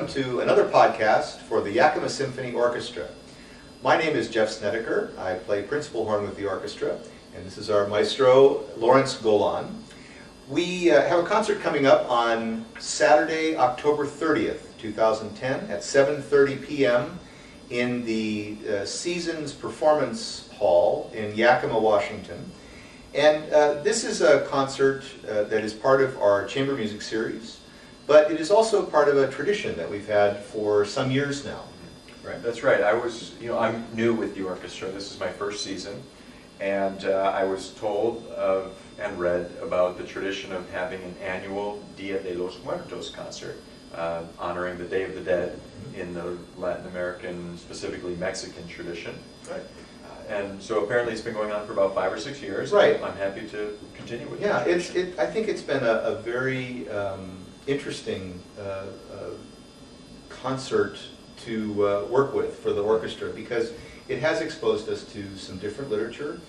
welcome to another podcast for the Yakima Symphony Orchestra. My name is Jeff Snedeker. I play principal horn with the orchestra, and this is our Maestro, Lawrence Golan. We have a concert coming up on Saturday, October 30th, 2010 at 7:30 p.m. in the Seasons Performance Hall in Yakima, Washington. And this is a concert that is part of our chamber music series, but it is also part of a tradition that we've had for some years now. Right. That's right. I'm new with the orchestra. This is my first season, and I was told of and read about the tradition of having an annual Dia de los Muertos concert, honoring the Day of the Dead in the Latin American, specifically Mexican tradition. Right. And so apparently it's been going on for about 5 or 6 years. Right. I'm happy to continue with it. Yeah, I think it's been a very interesting concert to work with for the orchestra because it has exposed us to some different literature.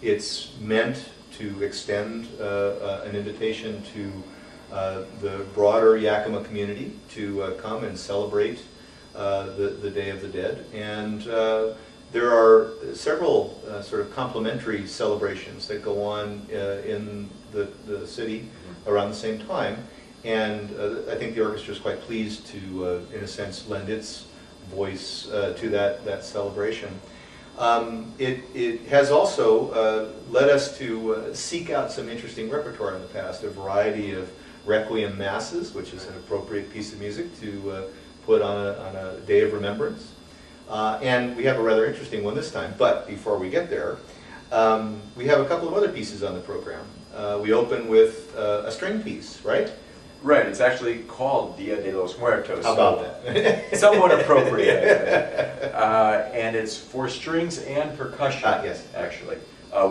It's meant to extend an invitation to the broader Yakima community to come and celebrate the Day of the Dead. And there are several sort of complementary celebrations that go on in the city around the same time. And I think the orchestra is quite pleased to, in a sense, lend its voice to that celebration. It has also led us to seek out some interesting repertoire in the past, a variety of requiem masses, which is an appropriate piece of music to put on a day of remembrance. And we have a rather interesting one this time, but before we get there, we have a couple of other pieces on the program. We open with a string piece, right? Right, it's actually called Dia de los Muertos. How about that? Somewhat appropriate, and it's for strings and percussion, yes, actually,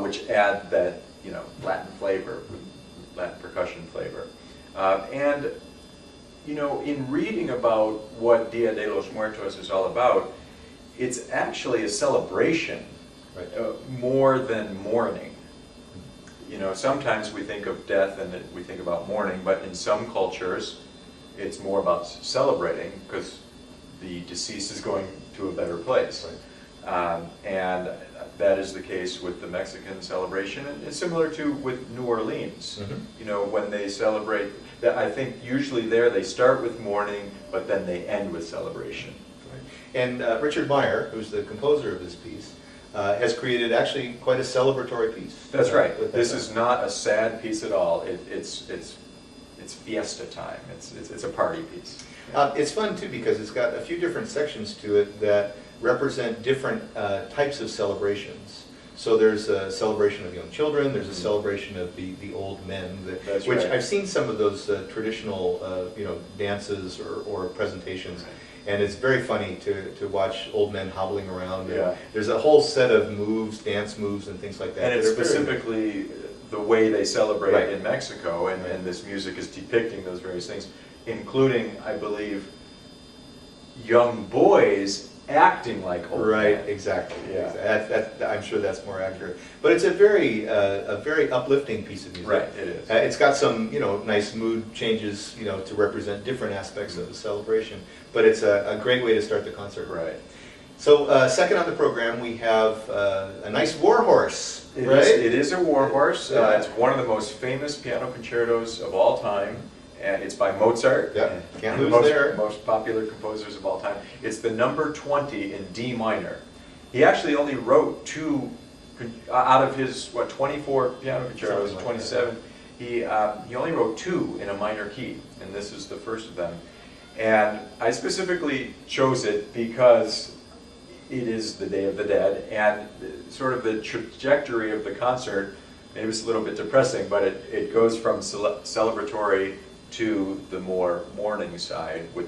which add that, Latin flavor, Latin percussion flavor. And, in reading about what Dia de los Muertos is all about, it's actually a celebration, right. More than mourning. Sometimes we think of death and we think about mourning, but in some cultures, it's more about celebrating because the deceased is going to a better place. Right. And that is the case with the Mexican celebration, and it's similar to with New Orleans. Mm-hmm. When they celebrate, I think usually there they start with mourning, but then they end with celebration. Right. And Richard Meyer, who's the composer of this piece, has created actually quite a celebratory piece. That's right. This is not a sad piece at all. It's fiesta time. It's a party piece. It's fun too because it's got a few different sections to it that represent different types of celebrations. So there's a celebration of young children. There's a celebration of the old men, which right. I've seen some of those traditional dances or presentations. Right. And it's very funny to watch old men hobbling around. Yeah. There's a whole set of moves, dance moves, and things like that. And it's specifically the way they celebrate right. in Mexico, and this music is depicting those various things, including, I believe, young boys acting like old right, men. Exactly. Yeah. I'm sure that's more accurate. But it's a very uplifting piece of music. Right, it is. It's got some nice mood changes to represent different aspects of the celebration. But it's a great way to start the concert. Right. So second on the program we have a nice war horse. It right? is a war horse. It's one of the most famous piano concertos of all time. And it's by Mozart, can't lose there. Most popular composers of all time. It's the number 20 in D minor. He actually only wrote 2 out of his 24 piano concertos, like 27. He only wrote 2 in a minor key, and this is the first of them. And I specifically chose it because it is the Day of the Dead, and sort of the trajectory of the concert. Maybe it's a little bit depressing, but it goes from celebratory to the more mourning side. With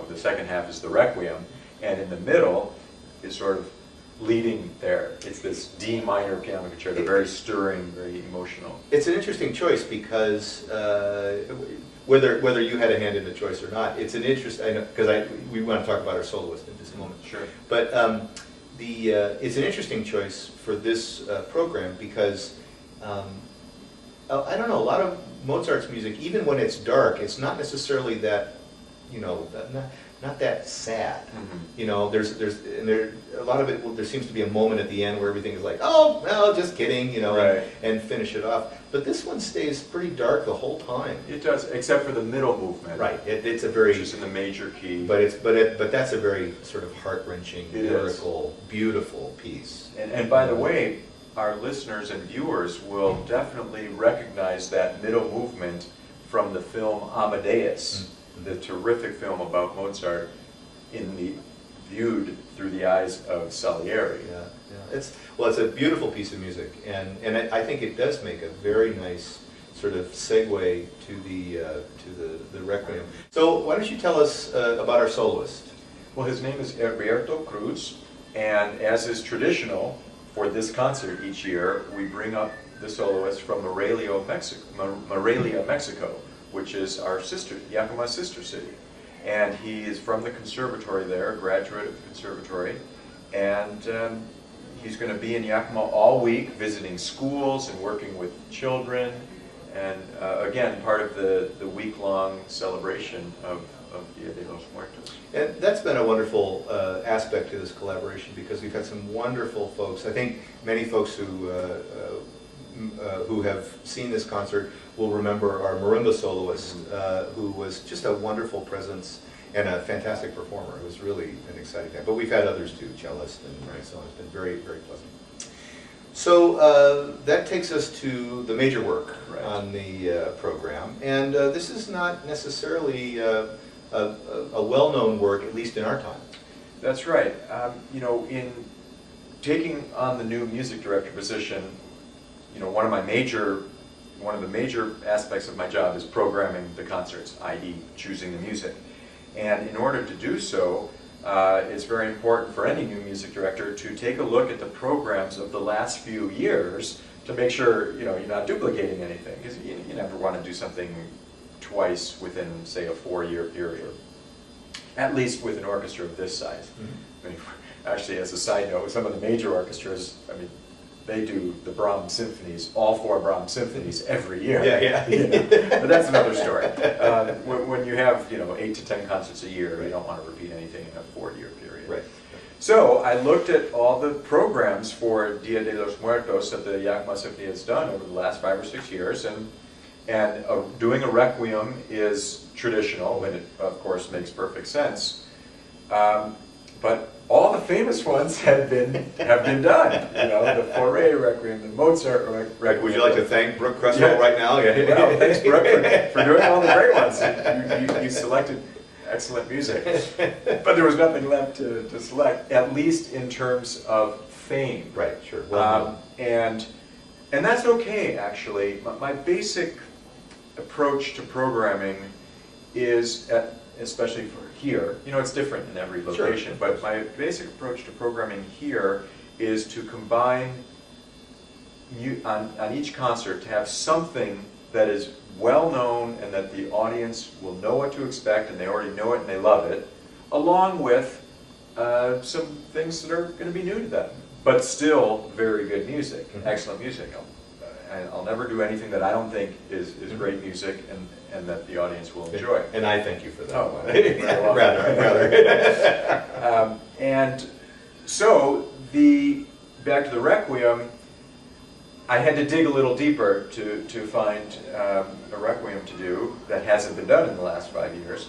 the second half is the Requiem, and in the middle is sort of leading there. It's this D minor piano concerto, very stirring, very emotional. It's an interesting choice because whether you had a hand in the choice or not, it's an interest. I know because we want to talk about our soloist in just a moment. Sure. But it's an interesting choice for this program because I don't know, a lot of Mozart's music, even when it's dark, it's not necessarily that you know, not that sad. Mhm. You know, there a lot of it. There seems to be a moment at the end where everything is like, oh, well, just kidding, you know, Right. and finish it off. But this one stays pretty dark the whole time. It does, except for the middle movement. Right. It's a very, Which is in the major key. but that's a very sort of heart-wrenching, It is. lyrical, beautiful piece. And by the way, our listeners and viewers will definitely recognize that middle movement from the film Amadeus, the terrific film about Mozart viewed through the eyes of Salieri. Yeah, yeah. It's a beautiful piece of music, and I think it does make a very nice sort of segue to the Requiem. So why don't you tell us about our soloist? Well, his name is Alberto Cruz, and as is traditional for this concert each year, we bring up the soloist from Morelia, Mexico, which is our Yakima sister city. And he is from the conservatory there, a graduate of the conservatory, and he's going to be in Yakima all week, visiting schools and working with children, and again, part of the week-long celebration of Dia de los Muertos. And that's been a wonderful aspect to this collaboration, because we've had some wonderful folks. I think many folks who have seen this concert will remember our marimba soloist, who was just a wonderful presence and a fantastic performer. It was really an exciting time. But we've had others too, cellist and so on. It's been very, very pleasant. So that takes us to the major work on the program. And this is not necessarily a well-known work, at least in our time. That's right. You know, in taking on the new music director position, you know, one of the major aspects of my job is programming the concerts, i.e. choosing the music. And in order to do so, it's very important for any new music director to take a look at the programs of the last few years to make sure, you know, you're not duplicating anything, because you never want to do something twice within, say, a 4-year period, at least with an orchestra of this size. Mm-hmm. I mean, actually, as a side note, some of the major orchestras, I mean, they do the Brahms symphonies, all 4 Brahms symphonies every year. Yeah, yeah. You know? But that's another story. When you have, you know, 8 to 10 concerts a year, you don't want to repeat anything in a 4-year period. Right. So I looked at all the programs for Dia de los Muertos that the Yakima Symphony has done over the last 5 or 6 years, and doing a requiem is traditional, and it of course makes perfect sense. But all the famous ones have been done. You know, the Fauré Requiem, the Mozart Requiem. Would you like to thank Brooke Cresswell right now? Well, thanks, Brooke, for doing all the great ones. You selected excellent music. But there was nothing left to select, at least in terms of fame. Right, sure. Well, and that's okay, actually. My basic approach to programming is, especially for here, you know, it's different in every location, sure. But my basic approach to programming here is to combine, on each concert, to have something that is well known and that the audience will know what to expect, and they already know it and they love it, along with some things that are going to be new to them, but still very good music, excellent music. I'll never do anything that I don't think is great music and that the audience will enjoy. And I thank you for that. Oh, well, rather. And so, back to the Requiem, I had to dig a little deeper to find a Requiem to do that hasn't been done in the last 5 years.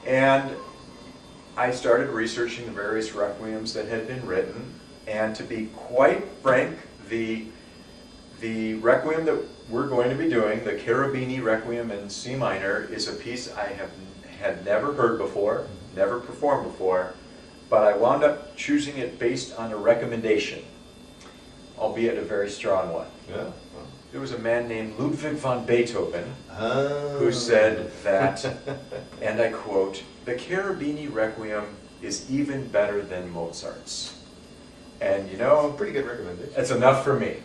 And I started researching the various Requiems that had been written, and to be quite frank, the Requiem that we're going to be doing, the Cherubini Requiem in C minor, is a piece I had never heard before, never performed before, but I wound up choosing it based on a recommendation, albeit a very strong one. Yeah. There was a man named Ludwig van Beethoven who said that, and I quote, "The Cherubini Requiem is even better than Mozart's." And you know, Pretty good recommendation. that's enough for me.